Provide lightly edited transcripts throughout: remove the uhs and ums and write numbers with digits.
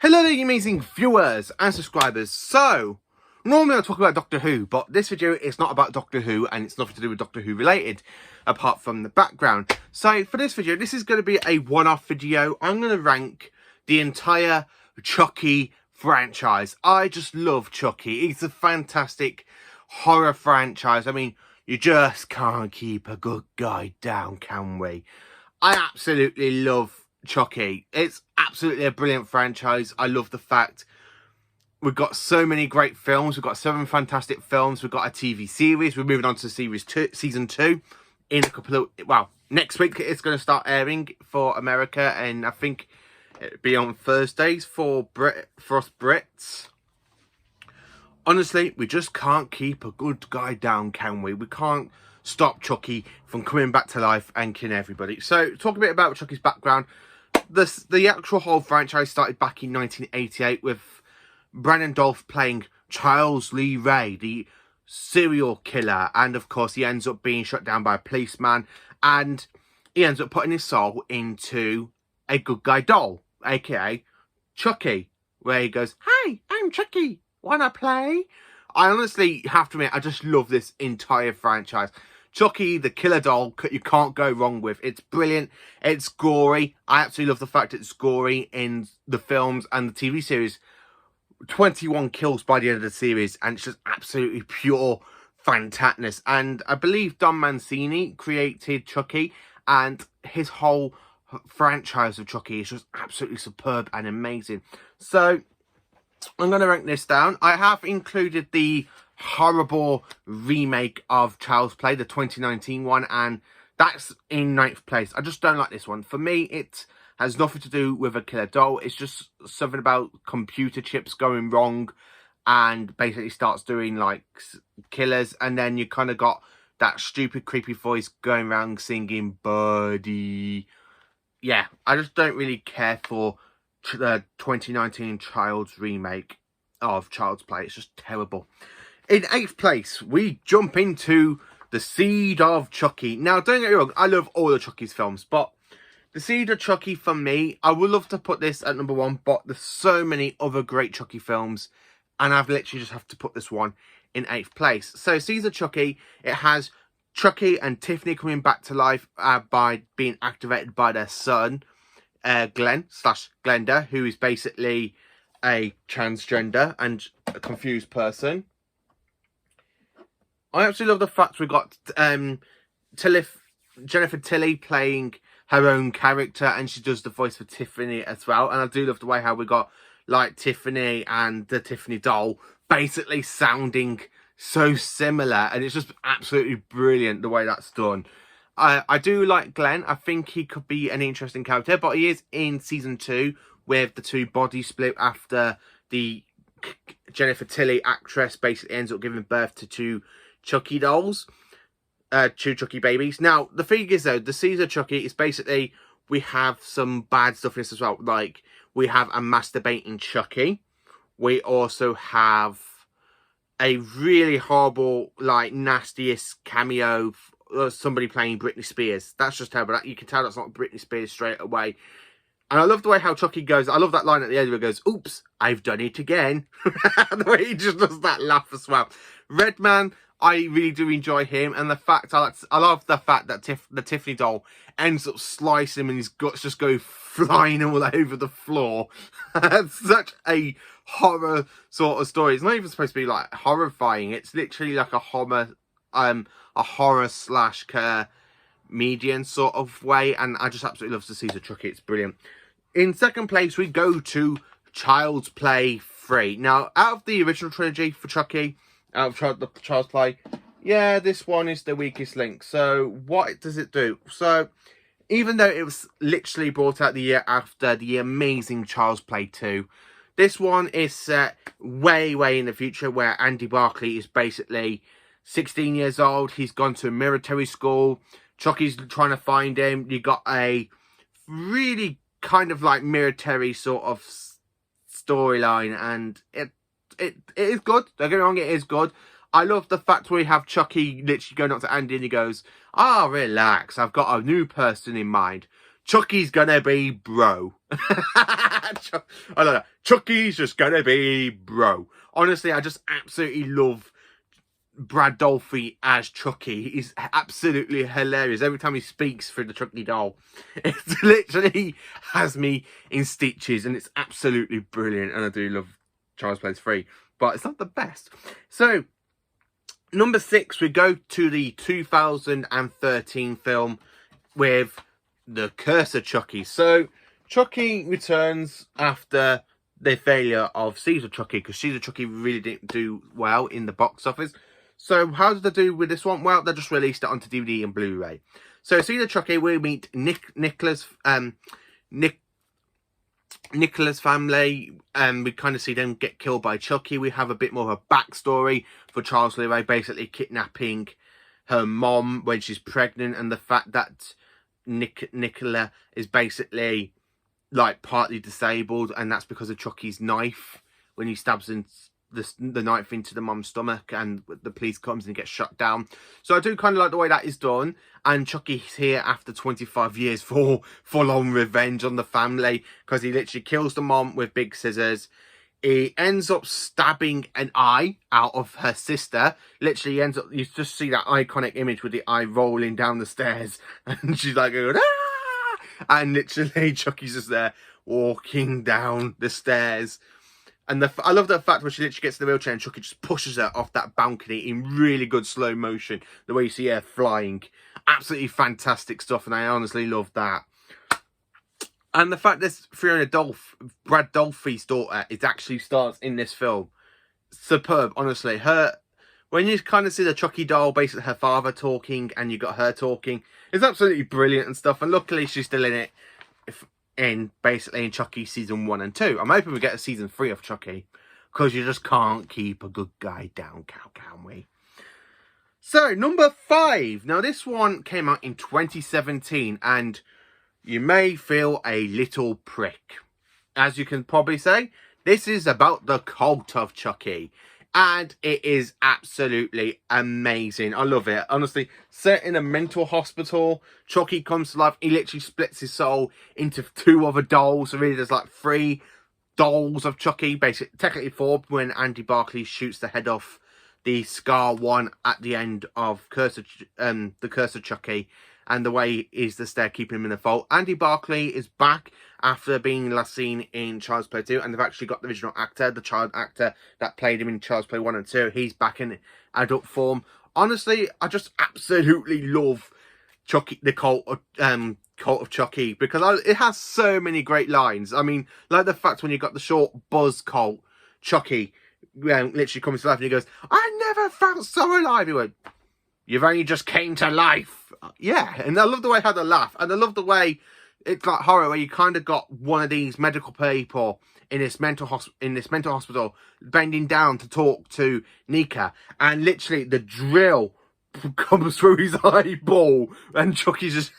Hello there, you amazing viewers and subscribers. So, normally I talk about Doctor Who, but this video is not about Doctor Who and it's nothing to do with Doctor Who related, apart from the background. So, for this video, this is going to be a one-off video. I'm going to rank the entire Chucky franchise. I just love Chucky. It's a fantastic horror franchise. I mean, you just can't keep a good guy down, can we? I absolutely love Chucky. It's absolutely a brilliant franchise. I love the fact we've got so many great films. We've got 7 fantastic films. We've got a TV series. We're moving on to season 2 in a couple of, well, next week it's going to start airing for America, and I think it'll be on Thursdays for us Brits. Honestly, we just can't keep a good guy down, can we? We can't stop Chucky from coming back to life and killing everybody. So, talk a bit about Chucky's background. The actual whole franchise started back in 1988 with Brandon Dolph playing Charles Lee Ray, the serial killer. And, of course, he ends up being shot down by a policeman. And he ends up putting his soul into a good guy doll, a.k.a. Chucky, where he goes, "Hi, I'm Chucky. Wanna play?" I honestly have to admit, I just love this entire franchise. Chucky, the killer doll, you can't go wrong with. It's brilliant. It's gory. I absolutely love the fact it's gory in the films and the TV series. 21 kills by the end of the series, and it's just absolutely pure fantasticness. And I believe Don Mancini created Chucky, and his whole franchise of Chucky is just absolutely superb and amazing. So, I'm going to rank this down. I have included the horrible remake of Child's Play, the 2019 one, and that's in 9th place. I just don't like this one. For me, it has nothing to do with a killer doll. It's just something about computer chips going wrong and basically starts doing like killers, and then you kind of got that stupid creepy voice going around singing "Birdie." Yeah, I just don't really care for the 2019 Child's remake of Child's Play. It's just terrible. In 8th place, we jump into the Seed of Chucky. Now, don't get me wrong, I love all of Chucky's films, but the Seed of Chucky, for me, I would love to put this at number 1, but there's so many other great Chucky films, and I've literally just have to put this one in 8th place. So, Seed of Chucky, it has Chucky and Tiffany coming back to life by being activated by their son, Glenda, who is basically a transgender and a confused person. I absolutely love the fact we got Jennifer Tilly playing her own character, and she does the voice for Tiffany as well. And I do love the way how we got like Tiffany and the Tiffany doll basically sounding so similar, and it's just absolutely brilliant the way that's done. I do like Glenn. I think he could be an interesting character, but he is in season 2 with the 2 body split after the Jennifer Tilly actress basically ends up giving birth to 2 Chucky dolls, 2 Chucky babies. Now, the thing is though, the Seed of Chucky is basically, we have some bad stuff in this as well. Like, we have a masturbating Chucky. We also have a really horrible, like, nastiest cameo, somebody playing Britney Spears. That's just terrible. You can tell that's not Britney Spears straight away. And I love the way how Chucky goes. I love that line at the end where he goes, "Oops, I've done it again." The way he just does that laugh as well. Redman, I really do enjoy him. And the fact, I love the fact that the Tiffany doll ends up slicing him and his guts just go flying all over the floor. It's such a horror sort of story. It's not even supposed to be like horrifying. It's literally like a horror slash comedian sort of way, and I just absolutely love the Seed of Chucky. It's brilliant. In 2nd place, we go to Child's Play 3. Now, out of the original trilogy for Chucky, out of the Child's Play, yeah, this one is the weakest link. So, what does it do? So, even though it was literally brought out the year after the amazing Child's Play 2, this one is set way, way in the future, where Andy Barclay is basically 16 years old. He's gone to a military school. Chucky's trying to find him. You got a really kind of like military sort of storyline, and it is good. Don't get me wrong, it is good. I love the fact we have Chucky literally going up to Andy and he goes, "Ah, relax, I've got a new person in mind. Chucky's gonna be bro. I don't know. Chucky's just gonna be bro. Honestly, I just absolutely love Brad Dolphy as Chucky. He's absolutely hilarious. Every time he speaks through the Chucky doll, it literally has me in stitches, and it's absolutely brilliant. And I do love Child's Play 3, but it's not the best. So, number 6, we go to the 2013 film with The Curse of Chucky. So, Chucky returns after the failure of Seed of Chucky, because Seed of Chucky really didn't do well in the box office. So, how did they do with this one? Well, they just released it onto DVD and Blu-ray. So, Seed of Chucky, we meet Nicola's family, and we kind of see them get killed by Chucky. We have a bit more of a backstory for Charles Lee Ray basically kidnapping her mom when she's pregnant, and the fact that Nicola is basically like partly disabled, and that's because of Chucky's knife when he stabs in the knife into the mom's stomach, and the police comes and gets shut down. So I do kind of like the way that is done, and Chucky's here after 25 years for full-on revenge on the family, because he literally kills the mom with big scissors. He ends up stabbing an eye out of her sister. Literally, he ends up, you just see that iconic image with the eye rolling down the stairs, and she's like going, ah! And literally Chucky's just there walking down the stairs. And I love the fact when she literally gets in the wheelchair and Chucky just pushes her off that balcony in really good slow motion. The way you see her flying. Absolutely fantastic stuff, and I honestly love that. And the fact that Brad Dolphy's daughter, it actually starts in this film. Superb, honestly. When you kind of see the Chucky doll, basically her father talking, and you got her talking, it's absolutely brilliant and stuff. And luckily she's still in it. Basically in Chucky Season 1 and 2. I'm hoping we get a Season 3 of Chucky, because you just can't keep a good guy down, can we? So, number 5. Now, this one came out in 2017, and you may feel a little prick. As you can probably say, this is about the cult of Chucky. And it is absolutely amazing. I love it. Honestly, set in a mental hospital, Chucky comes to life. He literally splits his soul into 2 other dolls. So really there's like 3 dolls of Chucky. Basically, technically 4, when Andy Barclay shoots the head off the Scar one at the end of The Curse of Chucky. And the way is the stair keeping him in the fold. Andy Barclay is back after being last seen in Child's Play 2. And they've actually got the original actor, the child actor that played him in Child's Play 1 and 2. He's back in adult form. Honestly, I just absolutely love Chucky, the cult of Chucky. Because it has so many great lines. I mean, like the fact when you got the short Buzz cult, Chucky literally comes to life and he goes, I never felt so alive. He went, you've only just came to life. Yeah, and I love the way how they laugh. And I love the way it's like horror, where you kind of got one of these medical people in this mental hospital bending down to talk to Nika. And literally the drill comes through his eyeball, and Chucky's just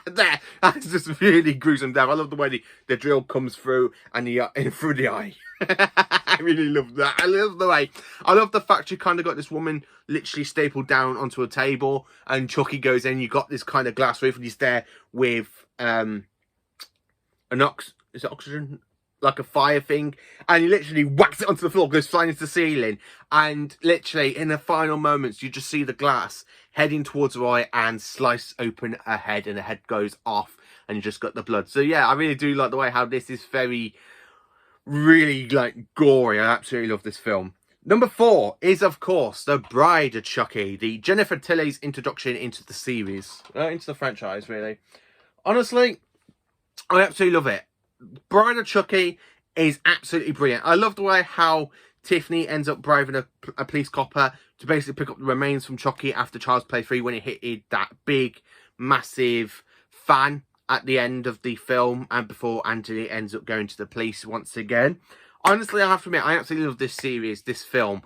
there. That's just really gruesome death. I love the way the drill comes through and through the eye. I really love that. I love the way. I love the fact you kind of got this woman literally stapled down onto a table, and Chucky goes in. You got this kind of glass roof, and he's there with is it oxygen? Like a fire thing, and he literally whacks it onto the floor, goes flying into the ceiling, and literally in the final moments you just see the glass heading towards her eye and slice open her head, and the head goes off, and you just got the blood. So yeah, I really do like the way how this is really like gory. I absolutely love this film. Number 4 is, of course, The Bride of Chucky, the Jennifer Tilly's introduction into the series, into the franchise, really. Honestly, I absolutely love it. Bride of Chucky is absolutely brilliant. I love the way how Tiffany ends up bribing a police copper to basically pick up the remains from Chucky after Child's Play 3, when it hit that big, massive fan at the end of the film, and before Anthony ends up going to the police once again. Honestly, I have to admit, I absolutely love this series, this film.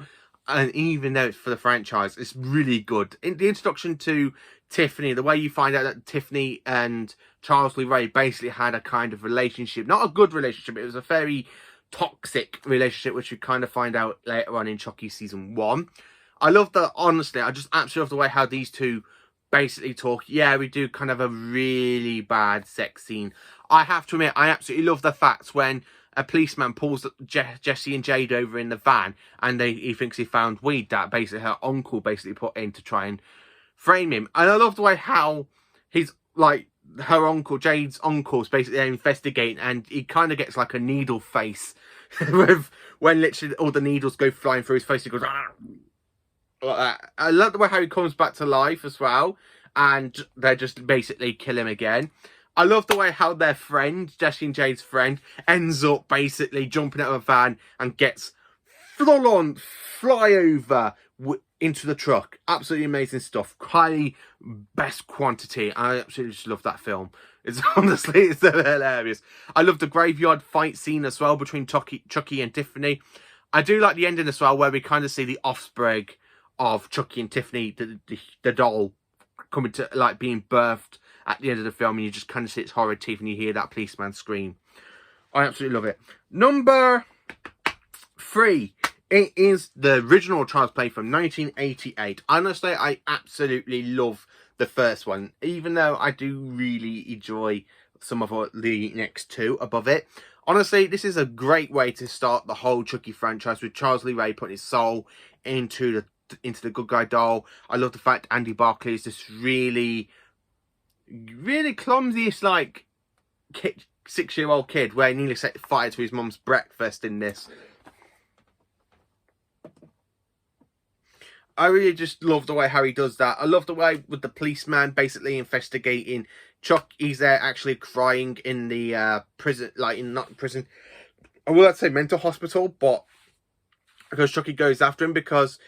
And even though it's for the franchise, it's really good. In the introduction to Tiffany, the way you find out that Tiffany and Charles Lee Ray basically had a kind of relationship. Not a good relationship, it was a very toxic relationship, which we kind of find out later on in Chucky Season 1. I love that, honestly, I just absolutely love the way how these two basically talk. Yeah, we do kind of a really bad sex scene. I have to admit, I absolutely love the fact when a policeman pulls Jesse and Jade over in the van, and he thinks he found weed that basically her uncle basically put in to try and frame him. And I love the way how he's like, her uncle, Jade's uncle's basically investigating, and he kind of gets like a needle face with when literally all the needles go flying through his face. He goes, "Ah!" Like that. I love the way how he comes back to life as well, and they just basically kill him again. I love the way how their friend, Jesse and Jade's friend, ends up basically jumping out of a van and gets full-on flyover into the truck. Absolutely amazing stuff. Highly best quantity. I absolutely just love that film. It's honestly, it's so hilarious. I love the graveyard fight scene as well between Chucky and Tiffany. I do like the ending as well, where we kind of see the offspring of Chucky and Tiffany, the doll, coming to, like, being birthed at the end of the film, and you just kind of see its horrid teeth and you hear that policeman scream. I absolutely love it. Number 3. It is the original Child's Play from 1988. Honestly, I absolutely love the first one, even though I do really enjoy some of the next two above it. Honestly, this is a great way to start the whole Chucky franchise, with Charles Lee Ray putting his soul into the good guy doll. I love the fact Andy Barclay is this really clumsy, like, 6-year-old kid where he nearly set fire to his mum's breakfast in this. I really just love the way how he does that. I love the way with the policeman basically investigating Chuck. He's there actually crying in the prison, like, not prison, I will not say mental hospital, but because Chucky goes after him, because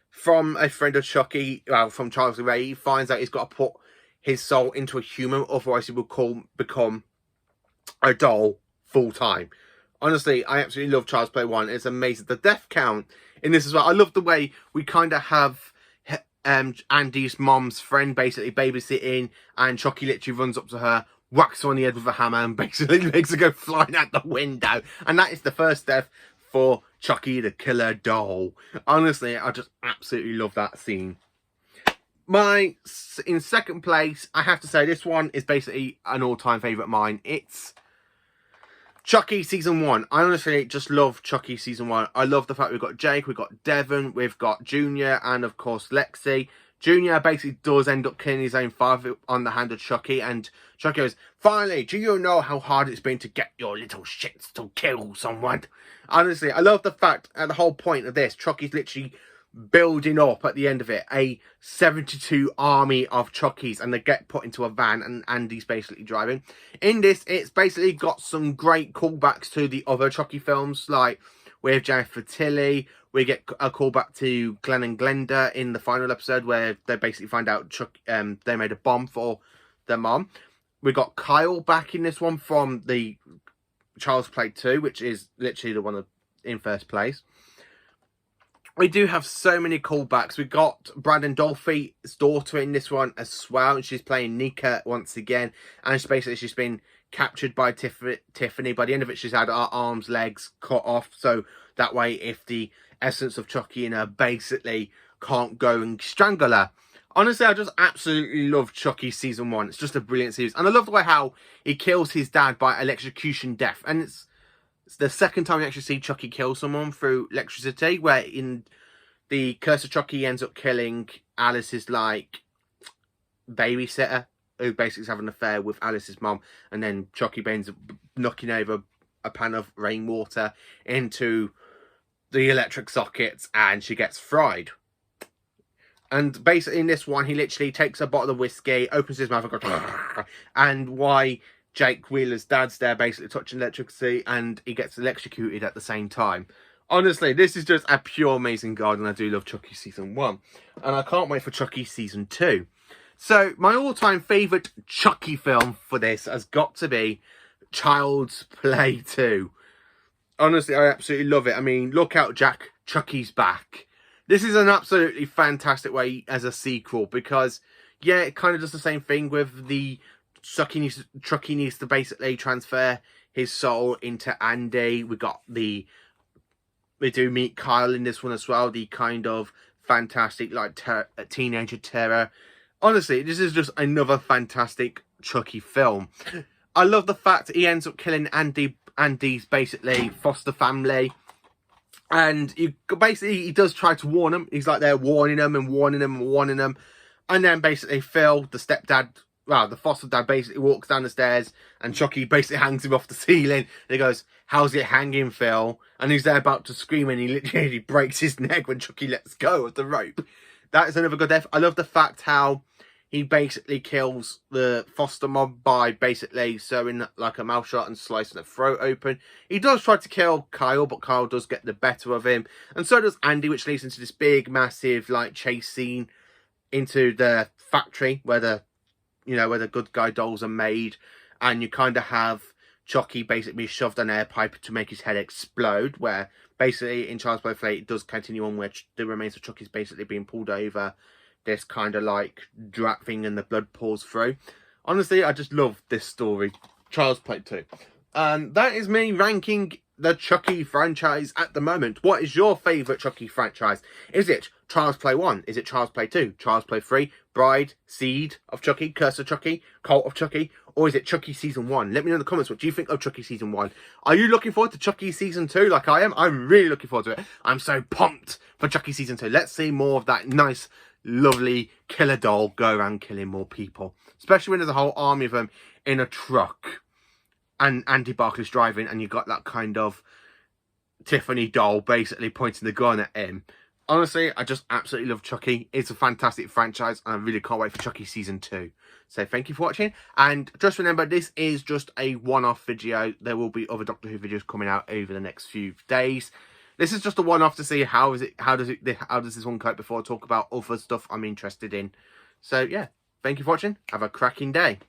from a friend of Chucky, well, from Charles Lee Ray, he finds out he's got to put his soul into a human, otherwise he will become a doll full time. Honestly, I absolutely love Child's Play 1. It's amazing. The death count in this as well. I love the way we kind of have Andy's mom's friend basically babysitting, and Chucky literally runs up to her, whacks her on the head with a hammer, and basically makes her go flying out the window. And that is the first death for Chucky the Killer Doll. Honestly, I just absolutely love that scene. In second place, I have to say this one is basically an all-time favourite of mine. It's Chucky Season 1. I honestly just love Chucky Season 1. I love the fact we've got Jake, we've got Devon, we've got Junior, and of course Lexi. Junior basically does end up killing his own father on the hand of Chucky, and Chucky goes, "Finally, do you know how hard it's been to get your little shits to kill someone?" Honestly, I love the fact at the whole point of this, Chucky's literally building up at the end of it a 72 army of Chuckies, and they get put into a van and Andy's basically driving. In this, it's basically got some great callbacks to the other Chucky films, like with Jennifer Tilly. We get a callback to Glenn and Glenda in the final episode, where they basically find out they made a bomb for their mom. We got Kyle back in this one from the Child's Play 2, which is literally the one in first place. We do have so many callbacks. We got Brandon Dolphy's daughter in this one as well, and she's playing Nika once again. And she's been captured by Tiffany. By the end of it, she's had her arms, legs cut off, so that way, if the essence of Chucky in her basically can't go and strangle her. Honestly, I just absolutely love Chucky Season 1. It's just a brilliant series, and I love the way how he kills his dad by electrocution death, and it's the second time we actually see Chucky kill someone through electricity, where in the Curse of Chucky he ends up killing Alice's, like, babysitter, who basically is having an affair with Alice's mom, and then Chucky ends up knocking over a pan of rainwater into the electric sockets, and she gets fried. And basically in this one, he literally takes a bottle of whiskey, opens his mouth and goes, and why Jake Wheeler's dad's there basically touching electricity, and he gets electrocuted at the same time. Honestly, this is just a pure amazing god, and I do love Chucky Season 1. And I can't wait for Chucky Season 2. So, my all-time favourite Chucky film for this has got to be Child's Play 2. Honestly, I absolutely love it. I mean, look out, Jack, Chucky's back. This is an absolutely fantastic way as a sequel, because, yeah, it kind of does the same thing with the Chucky needs to basically transfer his soul into Andy. We do meet Kyle in this one as well, the kind of fantastic, like, teenager terror honestly, this is just another fantastic Chucky film. I love the fact he ends up killing Andy's basically foster family. And he does try to warn them. He's like there warning them and warning them and warning them. And then basically Phil, the stepdad, well, the foster dad basically walks down the stairs and Chucky basically hangs him off the ceiling. And he goes, "How's it hanging, Phil?" And he's there about to scream and he literally breaks his neck when Chucky lets go of the rope. That is another good death. I love the fact how he basically kills the foster mob by basically sewing like a mouth shut and slicing the throat open. He does try to kill Kyle, but Kyle does get the better of him. And so does Andy, which leads into this big, massive like chase scene into the factory where the, you know, where the good guy dolls are made. And you kind of have Chucky basically shoved an air pipe to make his head explode, where basically in Child's Play 3 it does continue on, which the remains of Chucky's basically being pulled over this kind of like drap thing and the blood pours through. Honestly, I just love this story. Child's Play 2. That is me ranking the Chucky franchise at the moment. What is your favourite Chucky franchise? Is it Child's Play 1? Is it Child's Play 2? Child's Play 3? Bride? Seed of Chucky? Curse of Chucky? Cult of Chucky? Or is it Chucky Season 1? Let me know in the comments, what do you think of Chucky Season 1? Are you looking forward to Chucky Season 2 like I am? I'm really looking forward to it. I'm so pumped for Chucky Season 2. Let's see more of that nice, lovely killer doll go around killing more people. Especially when there's a whole army of them in a truck. And Andy Barclay's driving and you got that kind of Tiffany doll basically pointing the gun at him. Honestly, I just absolutely love Chucky. It's a fantastic franchise and I really can't wait for Chucky Season 2. So thank you for watching. And just remember, this is just a one-off video. There will be other Doctor Who videos coming out over the next few days. This is just a one-off to see how does this one cope before I talk about other stuff I'm interested in. So yeah, thank you for watching. Have a cracking day.